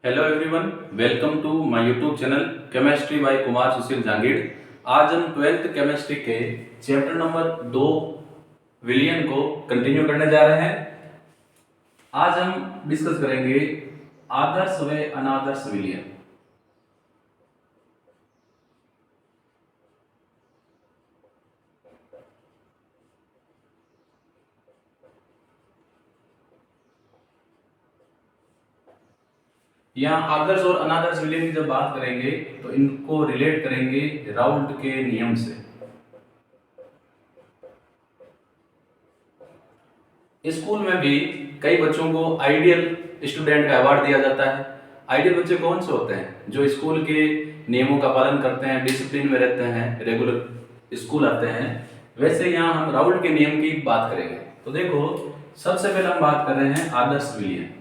Hello everyone, welcome to my YouTube channel chemistry by Kumar Sushil Jangid. आज हम 12th chemistry के chapter number 2 विलियन को continue करने जा रहे हैं। आज हम डिस्कस करेंगे आदर्श व अनादर्श विलियन। यहाँ आदर्श और अनादर्श विलियन की जब बात करेंगे तो इनको रिलेट करेंगे राउल्ट के नियम से। स्कूल में भी कई बच्चों को आइडियल स्टूडेंट का अवार्ड दिया जाता है। आइडियल बच्चे कौन से होते हैं? जो स्कूल के नियमों का पालन करते हैं, डिसिप्लिन में रहते हैं, रेगुलर स्कूल आते हैं। वैसे यहाँ हम राउल्ट के नियम की बात करेंगे। तो देखो, सबसे पहले हम बात कर रहे हैं आदर्श विलियन।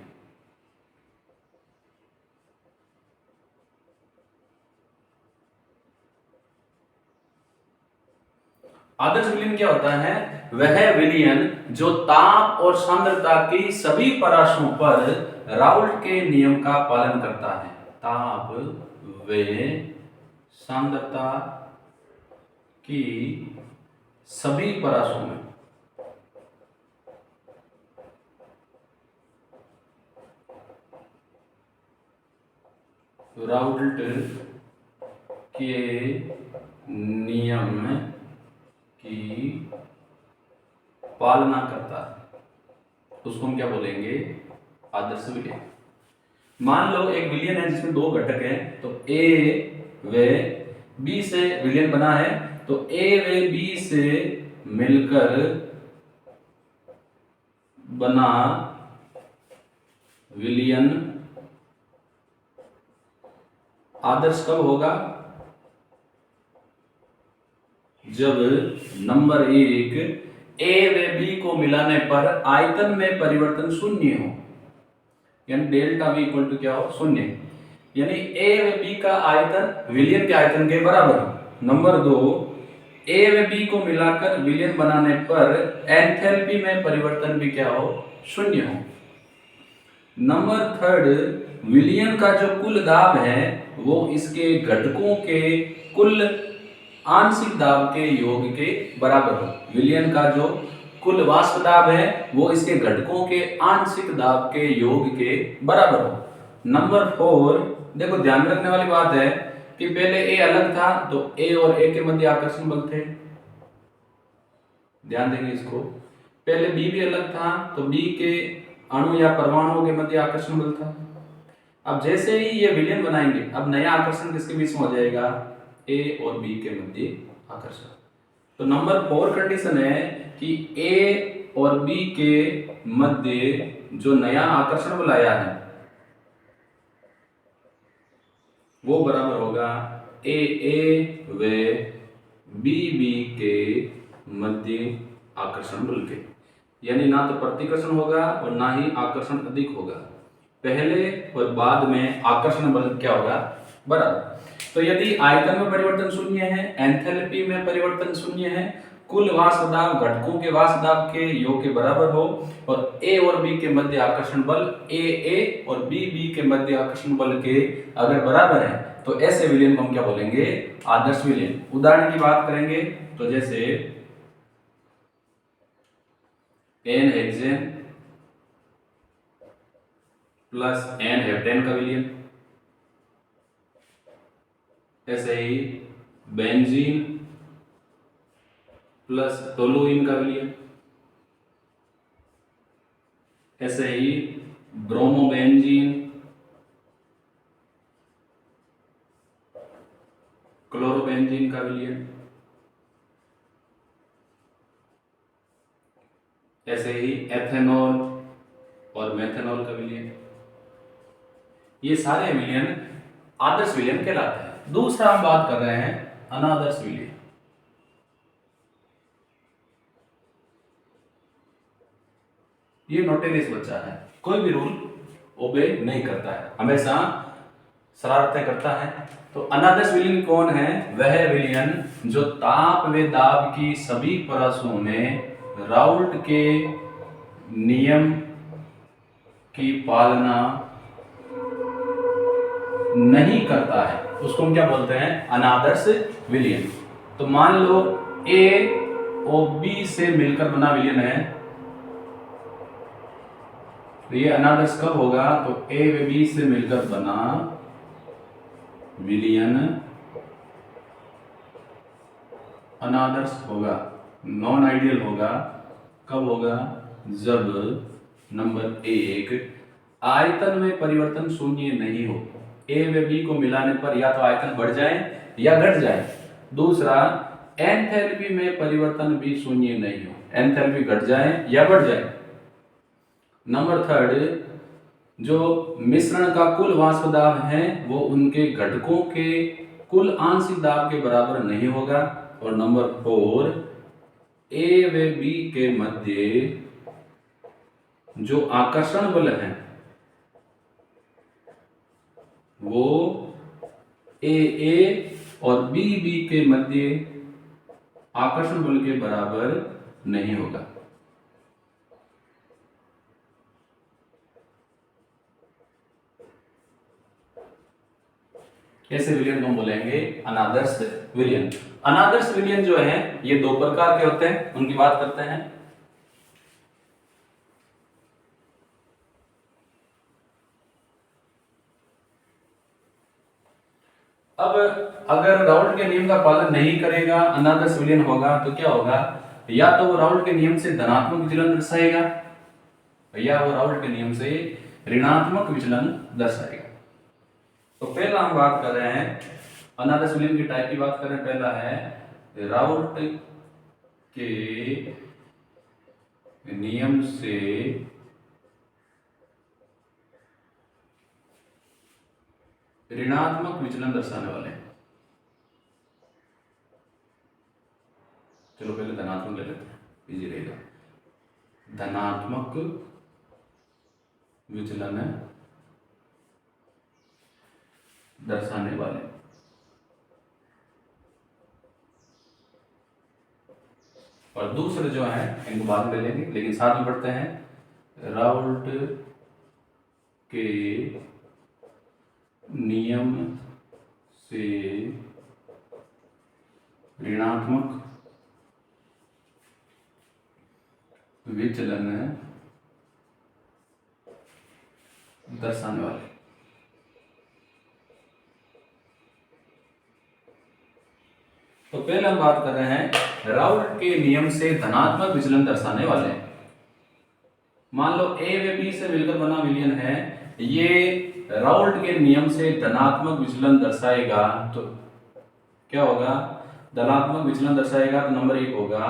आदर्श विलियन क्या होता है? वह विलियन जो ताप और सांद्रता की सभी परासों पर राउल्ट के नियम का पालन करता है। ताप व सांद्रता की सभी परासों में राउल्ट के नियम की पालना करता है, उसको हम क्या बोलेंगे? आदर्श विलियन। मान लो एक विलियन है जिसमें दो घटक हैं, तो ए व बी से विलियन बना है। तो ए व बी से मिलकर बना विलियन आदर्श कब होगा? जब नंबर 1 ए व बी को मिलाने पर आयतन में परिवर्तन शून्य हो, यानी डेल्टा V इक्वल टू क्या हो? शून्य। यानी ए व बी का आयतन विलियन के आयतन के बराबर हो। नंबर 2, ए व बी को मिलाकर विलियन बनाने पर एंथैल्पी में परिवर्तन भी क्या हो? शून्य हो। नंबर 3, विलियन का जो कुल दाब है वो इसके घटकों के कुल आंशिक दाब के योग के बराबर हो। विलियन का जो कुल वाष्प दाब है वो इसके घटकों के आंशिक दाब के योग के बराबर हो। नंबर 4, देखो ध्यान रखने वाली बात है कि पहले ए अलग था तो ए और ए के मध्य आकर्षण बल थे। ध्यान देंगे इसको। पहले बी भी अलग था तो बी के अणु या परमाणुओं के मध्य आकर्षण बल था। अब जैसे ही ये विलियन बनाएंगे, अब नया आकर्षण किसके बीच में हो जाएगा? ए और बी के मध्य आकर्षण। तो नंबर 4 कंडीशन है कि ए और बी के मध्य जो नया आकर्षण बल आया है वो बराबर होगा ए व बी के मध्य आकर्षण बल के। यानी ना तो प्रतिकर्षण होगा और ना ही आकर्षण अधिक होगा। पहले और बाद में आकर्षण बल क्या होगा? बराबर। तो यदि आयतन में परिवर्तन शून्य है, एंथैल्पी में परिवर्तन शून्य है, कुल वाष्प दाब घटकों के वाष्प दाब के योग के बराबर हो और ए और बी के मध्य आकर्षण बल ए और बी के मध्य आकर्षण बल के अगर बराबर है तो ऐसे विलियन को हम क्या बोलेंगे? आदर्श विलियन। उदाहरण की बात करेंगे तो जैसे n hexane plus n heptane का विलियन, ऐसे ही बेंजीन प्लस टोलुइन का विलियन, ऐसे ही ब्रोमोबेंजीन क्लोरोबेंजीन का विलियन, ऐसे ही एथेनॉल और मेथेनॉल का विलियन। ये सारे विलियन आदर्श विलियन कहलाते हैं। दूसरा हम बात कर रहे हैं अनादर्श विलियन। ये नोटेरियस बच्चा है, कोई भी रूल ओबे नहीं करता है, हमेशा शरारतें करता है। तो अनादर्श विलियन कौन है? वह विलियन जो ताप व दाब की सभी परसों में राउल्ट के नियम की पालना नहीं करता है उसको हम क्या बोलते हैं, अनादर्श विलयन। तो मान लो ए और बी से मिलकर बना विलयन है, तो ये अनादर्श कब होगा, तो ए व बी से मिलकर बना विलयन अनादर्श होगा, नॉन आइडियल होगा। कब होगा, जब नंबर एक, आयतन में परिवर्तन शून्य नहीं हो। ए व बी को मिलाने पर या तो आयतन बढ़ जाए या घट जाए। दूसरा, एंथैल्पी में परिवर्तन भी शून्य नहीं हो, एंथैल्पी घट जाए या बढ़ जाए। नंबर थर्ड, जो मिश्रण का कुल वाष्प दाब है वो उनके घटकों के कुल आंशिक दाब के बराबर नहीं होगा। और नंबर फोर, ए व बी के मध्य जो आकर्षण बल है वो ए और बी के मध्य आकर्षण बल के बराबर नहीं होगा। ऐसे विलयन को हम बोलेंगे अनादर्श विलयन। अनादर्श विलयन जो है ये दो प्रकार के होते हैं, उनकी बात करते हैं। अब अगर राउल्ट के नियम का पालन नहीं करेगा, अनादर्श विलयन होगा, तो क्या होगा, या तो वो राउल्ट के नियम से धनात्मक विचलन दर्शाएगा या वो राउल्ट के नियम से ऋणात्मक विचलन दर्शाएगा। तो पहला हम बात कर रहे हैं अनादर्श विलयन की टाइप की बात कर रहे हैं। पहला है राउल्ट के नियम से ऋणात्मक विचलन दर्शाने वाले। चलो पहले धनात्मक ले लेते हैं, इजी रहेगा। धनात्मक विचलन दर्शाने वाले। और दूसरे जो है इनको बाद में ले लेंगे, लेकिन साथ में पढ़ते हैं राउल्ट के नियम से ऋणात्मक विचलन दर्शाने वाले। तो पहले हम बात कर रहे हैं राउल्ट के नियम से धनात्मक विचलन दर्शाने वाले। मान लो ए व बी से मिलकर बना विलयन है, ये राउल्ट के नियम से धनात्मक विचलन दर्शाएगा। तो क्या होगा, धनात्मक विचलन दर्शाएगा तो नंबर एक होगा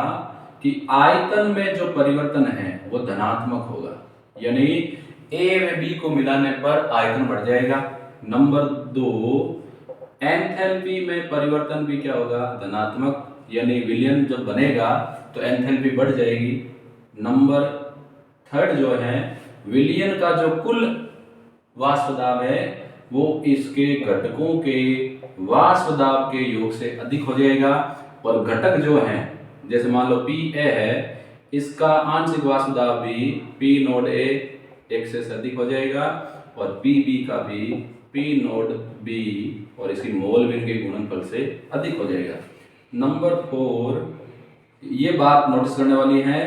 कि आयतन में जो परिवर्तन है वो धनात्मक होगा, यानी ए व बी को मिलाने पर आयतन बढ़ जाएगा। नंबर दो, एंथैल्पी में परिवर्तन भी क्या होगा, धनात्मक, यानी विलयन जब बनेगा तो एंथैल्पी बढ़ जाएगी। नंबर थर्ड जो है, विलयन का जो कुल वाष्प दाब है वो इसके घटकों के वाष्प दाब के योग से अधिक हो जाएगा। और घटक जो है, जैसे मान लो पी ए है, इसका आंशिक वाष्प दाब भी पी नोड ए एक से अधिक हो जाएगा और पी बी का भी पी नोड बी और इसकी मोल विन के गुणनफल से अधिक हो जाएगा। नंबर फोर, ये बात नोटिस करने वाली है,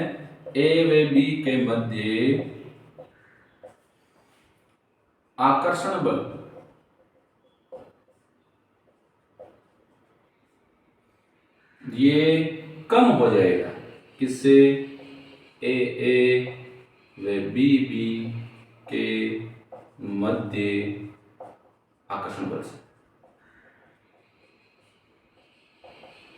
ए व बी के मध्य आकर्षण बल ये कम हो जाएगा, किससे, ए व बी के मध्य आकर्षण बल से।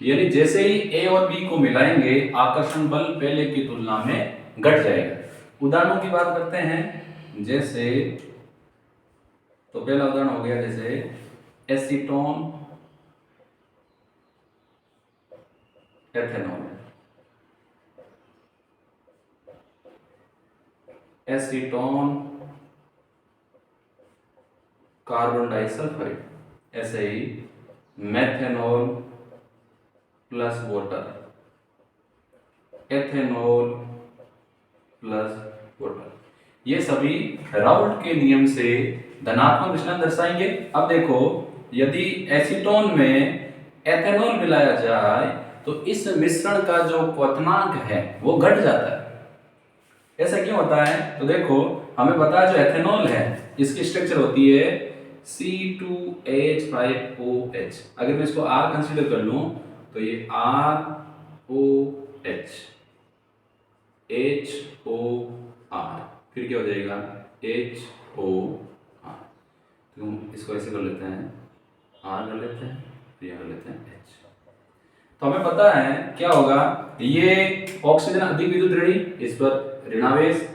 यानी जैसे ही ए और बी को मिलाएंगे आकर्षण बल पहले की तुलना में घट जाएगा। उदाहरणों की बात करते हैं, जैसे तो पहला उदाहरण हो गया जैसे acetone ethanol, acetone carbon disulphide, ऐसे ही methanol plus water, ethanol plus water, ये सभी राउल्ट के नियम से धनात्मक विचलन दर्शाएंगे। अब देखो, यदि एसीटोन में एथेनॉल मिलाया जाए तो इस मिश्रण का जो क्वथनांक है वो घट जाता है। ऐसा क्यों होता है? तो देखो, हमें पता है जो एथेनॉल है इसकी स्ट्रक्चर होती है C2H5OH। अगर मैं इसको R कंसीडर कर लूं तो ये ROH HOR, फिर क्या हो जाएगा HOR। तो हम इसको ऐसे कर लेते हैं, R कर लेते हैं, फिर यहाँ कर लेते हैं H। तो हमें पता है क्या होगा, ये ऑक्सीजन अधिक विद्युत ऋणी, इस पर ऋणावेश,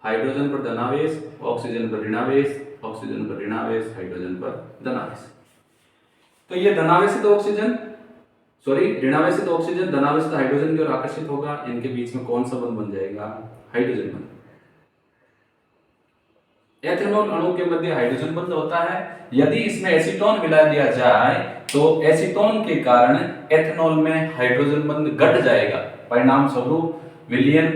हाइड्रोजन पर धनावेश, ऑक्सीजन पर ऋणावेश, ऑक्सीजन पर ऋणावेश, हाइड्रोजन पर धनावेश। तो ये धनावेशित ऑक्सीजन, सॉरी ऋणावेशित ऑक्सीजन धनावेशित हाइड्रोजन की ओर आकर्षित होगा। इनके बीच में कौन सा बंध बन जाएगा? हाइड्रोजन बंध। एथेनॉल अणु के मध्य हाइड्रोजन बंध होता है। यदि इसमें एसीटोन मिला दिया जाए तो एसीटोन के कारण एथेनॉल में हाइड्रोजन बंध घट जाएगा। परिणाम स्वरूप विलियन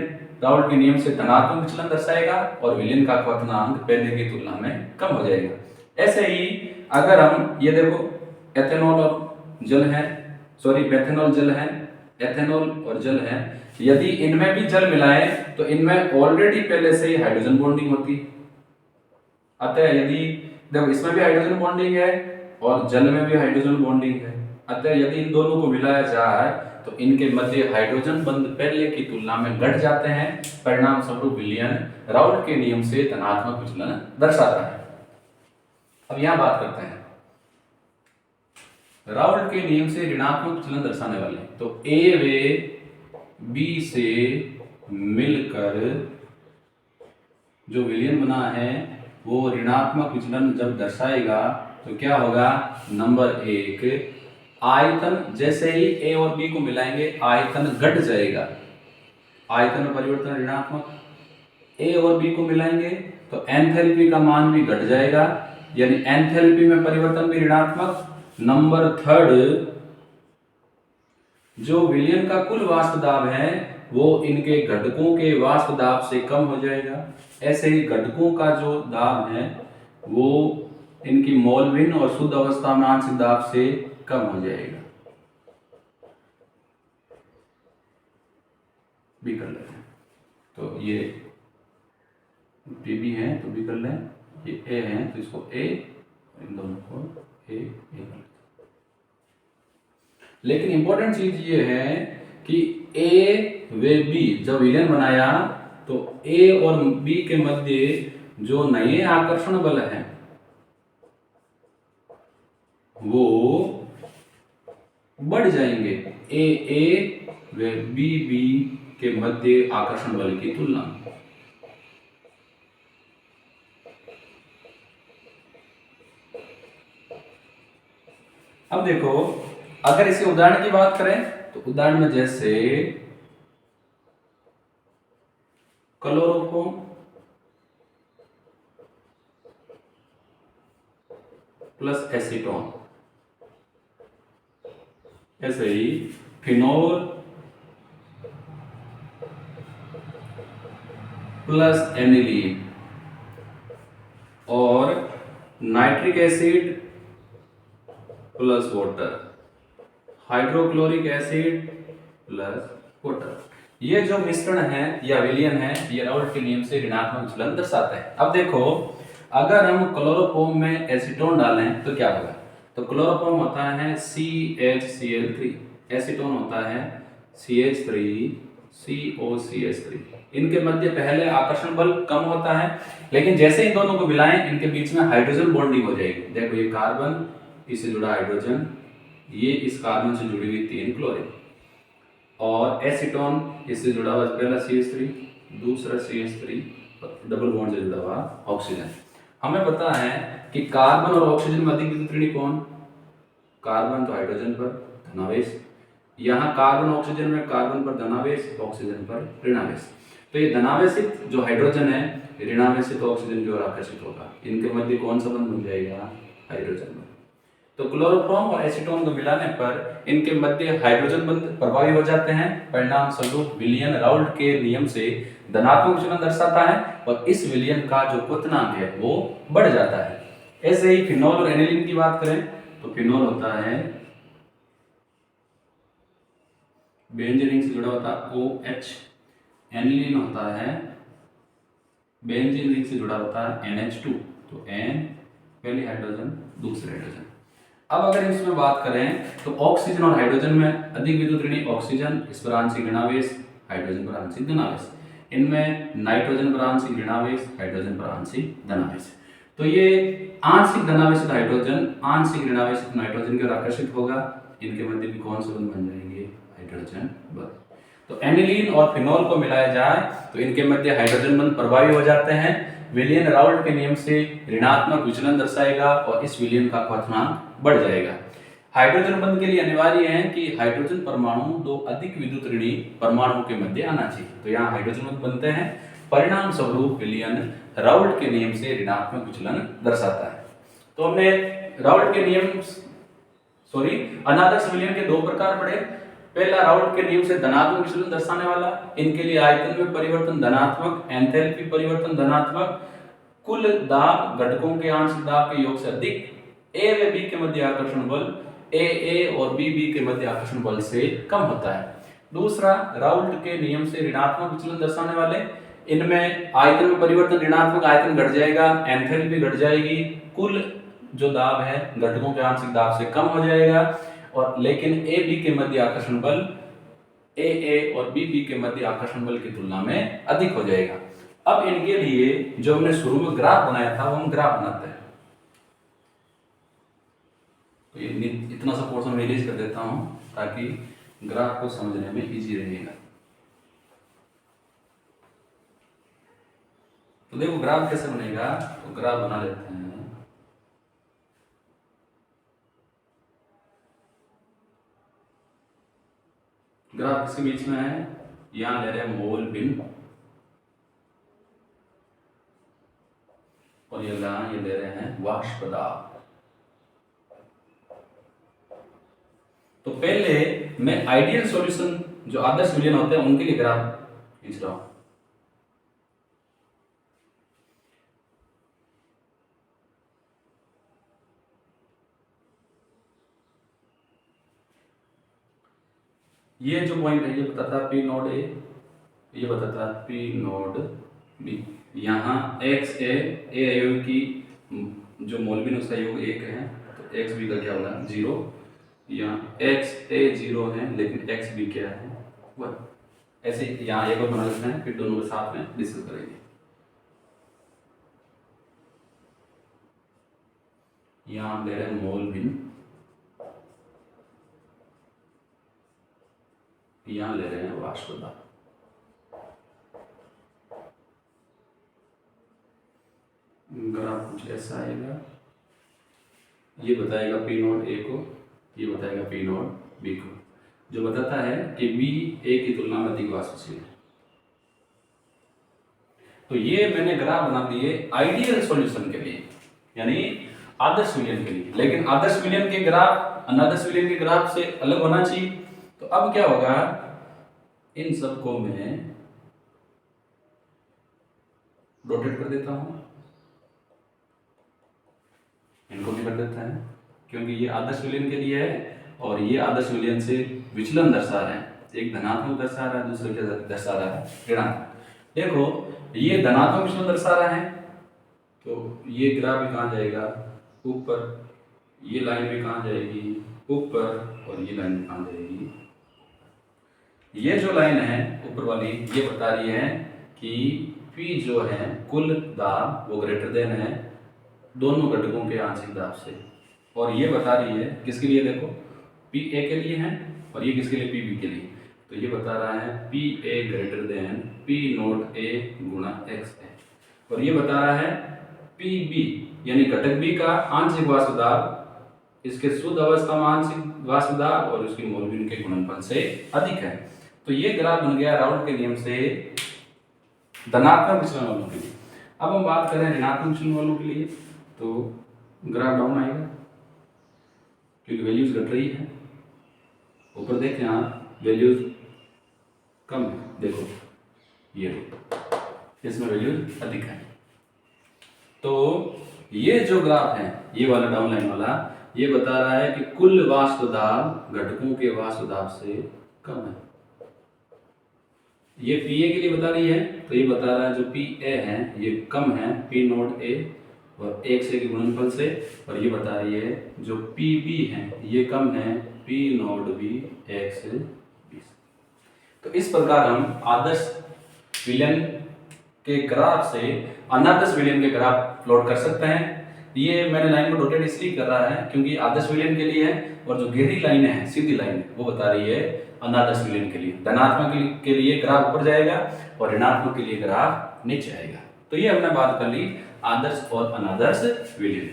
राउल्ट के नियम से धनात्मक विचलन दर्शाएगा और विलियन का क्वथनांक पहले की तुलना में कम हो जाएगा। ऐसे ही अगर हम ये देखो, एथेनॉल और जल है, सॉरी मेथेनॉल जल है, एथेनॉल और जल है, यदि इनमें भी जल मिलाए तो इनमें ऑलरेडी पहले से ही हाइड्रोजन बॉन्डिंग होती है। अतः यदि देखो इसमें भी हाइड्रोजन बॉन्डिंग है और जल में भी हाइड्रोजन बॉन्डिंग है, अतः यदि इन दोनों को मिलाया जाए तो इनके मध्य हाइड्रोजन बंध पहले की तुलना में घट जाते हैं। परिणाम स्वरूप विलियन राउल्ट के नियम से धनात्मक विचलन दर्शाता है। अब यहां बात करते हैं राउल्ट के नियम से ऋणात्मक विचलन दर्शाने वाले। तो ए वे बी से मिलकर जो विलियन बना है वो ऋणात्मक विचलन जब दर्शाएगा तो क्या होगा? नंबर 1, आयतन जैसे ही ए और बी को मिलाएंगे आयतन घट जाएगा, आयतन में परिवर्तन ऋणात्मक। ए और बी को मिलाएंगे तो एंथैल्पी का मान भी घट जाएगा, यानी एंथैल्पी में परिवर्तन भी ऋणात्मक। नंबर 3, जो विलियन का कुल वाष्प दाब है वो इनके घटकों के वाष्प दाब से कम हो जाएगा। ऐसे ही घटकों का जो दाब है वो इनकी मोलविन और शुद्ध अवस्था में आंशिक दाब से कम हो जाएगा। भी कर लेते हैं, तो ये बी है तो बी कर लें, ये ए है तो इसको ए, इन दोनों को ए कर लेते हैं। लेकिन इंपॉर्टेंट चीज ये है कि ए वे बी जब विलियन बनाया तो ए और बी के मध्य जो नए आकर्षण बल हैं वो बढ़ जाएंगे ए व बी के मध्य आकर्षण बल की तुलना में। अब देखो, अगर इसे उदाहरण की बात करें तो उदाहरण में जैसे क्लोरोफॉर्म प्लस एसीटोन, ऐसे ही फिनोल प्लस एनिलीन और nitric acid plus water, hydrochloric acid plus water. ये जो मिश्रण है या विलयन है ये राउल्ट के नियम से ऋणात्मक विचलन दर्शाता है। अब देखो, अगर हम क्लोरोफॉर्म में एसीटोन डालें तो क्या होगा? तो क्लोरोफॉर्म होता है CHCl3, एसीटोन होता है CH3COCH3। इनके मध्य पहले आकर्षण बल कम होता है, लेकिन जैसे इन दोनों को मिलाएं इनके बीच में हाइड्रोजन बॉन्डिंग हो जाएगी। देखो, ये कार्बन, इससे जुड़ा हाइड्रोजन, ये इस कार्बन से जुड़ी हुई 3 क्लोरीन, और एसीटोन इससे जुड़ा हुआ पहला CH3, दूसरा CH3, डबल बॉन्ड से जुड़ा हुआ ऑक्सीजन। हमें पता है कि कार्बन और ऑक्सीजन में अधिक विद्युत ऋणी कौन? कार्बन तो हाइड्रोजन पर धनावेश, यहाँ कार्बन ऑक्सीजन में कार्बन पर धनावेश, ऑक्सीजन पर ऋणावेश। तो ये धनावेशित जो हाइड्रोजन है ऋणावेशित ऑक्सीजन की ओर आकर्षित होगा। इनके मध्य कौन सा बंध बन जाएगा? हाइड्रोजन बंध। तो क्लोरोफॉर्म और एसीटोन को मिलाने पर इनके मध्य हाइड्रोजन बंध प्रभावी हो जाते हैं। परिणाम स्वरूप विलयन राउल्ट के नियम से धनात्मक विचलन दर्शाता है और इस विलयन का जो क्वथनांक है वो बढ़ जाता है। ऐसे ही फिनॉल और एनिलीन की बात करें तो फिनॉल होता है बेंजीन रिंग से जुड़ा होता है OH, एनिलीन होता है बेंजीन रिंग से जुड़ा होता है NH2, तो N पहले हाइड्रोजन दूसरे हाइड्रोजन। अब अगर इसमें बात करें तो ऑक्सीजन और हाइड्रोजन में अधिक विद्युत ऋणी ऑक्सीजन, इस पर आंशिक ऋणावेश, हाइड्रोजन पर आंशिक धनावेश। इनमें नाइट्रोजन पर आंशिक ऋणावेश, हाइड्रोजन पर आंशिक धनावेश। तो ये आंशिक धनावेशित हाइड्रोजन आंशिक ऋणावेशित नाइट्रोजन की ओर आकर्षित होगा, इनके मध्य भी कौन से बंध बन जाएंगे? हाइड्रोजन बंध। तो एनिलीन और फिनॉल को मिलाया जाए तो इनके मध्य हाइड्रोजन बंध प्रभावी हो जाते हैं। विलियन राउल्ट के नियम से ऋणात्मक विचलन दर्शाएगा और इस विलियन का क्वथनांक बढ़ जाएगा। हाइड्रोजन बंध के लिए अनिवार्य है कि हाइड्रोजन परमाणु दो अधिक विद्युत ऋणी परमाणुओं के मध्य आना चाहिए। तो यहाँ हाइड्रोजन बंध बनते हैं, परिणाम स्वरूप विलियन राउल्ट के नियम से ऋणात्मक विचलन दर्शाता है। तो हमने राउल्ट के नियम अनादर्श विलियन के दो प्रकार पढ़े। पहला राउल्ट के नियम से धनात्मक विचलन दर्शाने वाला, इनके लिए आयतन में परिवर्तन धनात्मक, एंथैल्पी परिवर्तन धनात्मक, कुल दाब घटकों के आंशिक दाब के योग से अधिक, ए व बी के मध्य आकर्षण बल ए और बी के मध्य आकर्षण बल से कम होता है। दूसरा राउल्ट के नियम से ऋणात्मक विचलन दर्शाने वाले, इनमें आयतन में परिवर्तन धनात्मक, आयतन घट जाएगा, एंथैल्पी घट जाएगी, कुल जो दाब है घटकों के आंशिक दाब से कम हो जाएगा, और लेकिन ए बी के मध्य आकर्षण बल ए और बी के मध्य आकर्षण बल की तुलना में अधिक हो जाएगा। अब इनके लिए जो हमने शुरू में ग्राफ बनाया था वो हम ग्राफ बनाते हैं। तो ये इतना सा पोर्शन मैं इरेज कर देता हूं ताकि ग्राफ को समझने में इजी रहेगा। तो देखो ग्राफ कैसे बनेगा, तो ग्राफ बना लेते हैं। ग्राफ किसके बीच में है? यहां ले रहे हैं मोल बिन, और ये ले रहे हैं वाष्प दाब। तो पहले मैं आइडियल सॉल्यूशन जो आदर्श विलयन होते हैं उनके लिए ग्राफ खींच रहा हूं। ये जो पॉइंट है ये बताता है P नोड A, ये बताता है P नोड B। यहाँ एक्स ए आयोग की जो मोलबिन उसका योग 1 है, तो एक्स बी का क्या होगा? 0। यहाँ एक्स ए 0 है लेकिन एक्स बी क्या है? 1। ऐसे यहाँ एक और बना लेते हैं, फिर दोनों के साथ में डिस्कस करेंगे। यहाँ ले रहे हैं मोलबिन, यहाँ ले रहे हैं वाष्प दाब। ग्राफ कुछ ऐसा आएगा, ये बताएगा P नोड A को, ये बताएगा P नोड B को, जो बताता है कि B A की तुलना में अधिक वाष्पशील है। तो ये मैंने ग्राफ बना दिए आइडियल सॉल्यूशन के लिए, यानी आदर्श विलयन के लिए। लेकिन आदर्श विलयन के ग्राफ अनादर्श विलयन के ग्राफ से अलग होना चाहिए। तो अब क्या होगा, इन सबको मैं रोटेट कर देता हूं, इनको भी कर देता है, क्योंकि ये आदर्श विलयन के लिए है और ये आदर्श विलयन से विचलन दर्शा रहे हैं। एक धनात्मक दर्शा रहा है, दूसरे क्या दर्शा रहा है? ऋणात्मक। देखो ये धनात्मक विचलन दर्शा रहा है, तो ये ग्राफ भी कहाँ जाएगा? ऊपर। ये लाइन भी कहाँ जाएगी? ऊपर। और ये लाइन भी कहाँ जाएगी? ये जो लाइन है ऊपर वाली, ये बता रही है कि P जो है कुल दाब वो ग्रेटर देन है दोनों घटकों के आंशिक दाब से, और ये बता रही है किसके लिए? देखो P A के लिए है और ये किसके लिए? P B के लिए। तो ये बता रहा है P A greater than P note A गुणा x है, और ये बता रहा है P B यानी घटक B का आंशिक वाष्प दाब इसके शुद्ध अवस्था में आंशिक वाष्प दाब और उसकी मोलबिन के गुणनफल से अधिक है। तो ये ग्राफ बन गया राउल्ट के नियम से धनात्मक विचलन वालों के लिए। अब हम बात करें ऋणात्मक विचलन वालों के लिए, तो ग्राफ डाउन आएगा क्योंकि वैल्यूज घट रही है। ऊपर देखें आप, वैल्यूज कम है, देखो ये इसमें वैल्यूज अधिक है। तो ये जो ग्राफ है, ये वाला डाउनलाइन वाला, ये बता रहा है कि कुल वाष्प दाब घटकों के वाष्प दाब से कम है। ये पीए के लिए बता रही है, तो ये बता रहा है जो पी ए है ये कम है पी नोट ए और 1 से के गुणनफल से, और ये बता रही है जो पी बी है ये कम है पी नोट बी 1 से 20। तो इस प्रकार हम आदर्श विलयन के ग्राफ से अनादर्श विलयन के ग्राफ प्लॉट कर सकते हैं। ये मैंने लाइन को डॉटेड इसलिए कर रहा है क्योंकि आदर्श विलयन के लिए है, और जो गहरी लाइन है, सीधी लाइन है, वो बता रही है अनादर्श विलयन के लिए। धनात्मक के लिए ग्राफ ऊपर जाएगा और ऋणात्मक के लिए ग्राफ नीचे आएगा। तो ये हमने बात कर ली आदर्श और अनादर्श विलयन।